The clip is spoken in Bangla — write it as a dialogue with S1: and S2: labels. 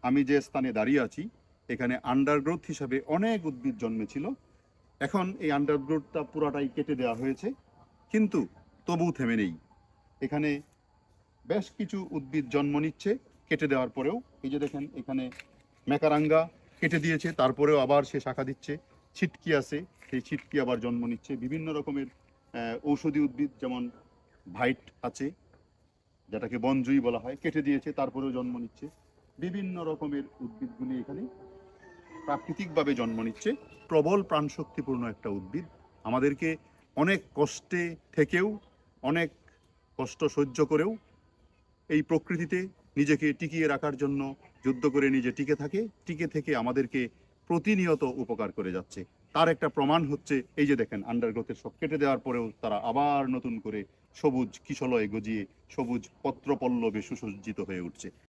S1: আমি যে স্থানে দাঁড়িয়ে আছি এখানে আন্ডারগ্রোথ হিসাবে অনেক উদ্ভিদ জন্মেছিল। এখন এই আন্ডারগ্রোথটা পুরাটাই কেটে দেওয়া হয়েছে, কিন্তু তবু থেমে নেই। এখানে বেশ কিছু উদ্ভিদ জন্ম নিচ্ছে কেটে দেওয়ার পরেও। এই যে দেখেন এখানে ম্যাকারাঙ্গা কেটে দিয়েছে, তারপরেও আবার সে শাখা দিচ্ছে। ছিটকি আছে, সেই ছিটকি আবার জন্ম নিচ্ছে। বিভিন্ন রকমের ঔষধি উদ্ভিদ যেমন ভাইট আছে, যেটাকে বনজুই বলা হয়, কেটে দিয়েছে তারপরেও জন্ম নিচ্ছে। বিভিন্ন রকমের উদ্ভিদগুলি এখানে প্রাকৃতিকভাবে জন্ম নিচ্ছে। প্রবল প্রাণশক্তিপূর্ণ একটা উদ্ভিদ। আমাদেরকে অনেক কষ্টে থেকেও, অনেক কষ্ট সহ্য করেও এই প্রকৃতিতে নিজেকে টিকিয়ে রাখার জন্য যুদ্ধ করে নিজে টিকে থেকে আমাদেরকে প্রতিনিয়ত উপকার করে যাচ্ছে। তার একটা প্রমাণ হচ্ছে এই যে দেখেন আন্ডারগ্রোথের সব কেটে দেওয়ার পরেও তারা আবার নতুন করে সবুজ কিশলয়ে গজিয়ে সবুজ পত্রপল্লবে সুসজ্জিত হয়ে উঠছে।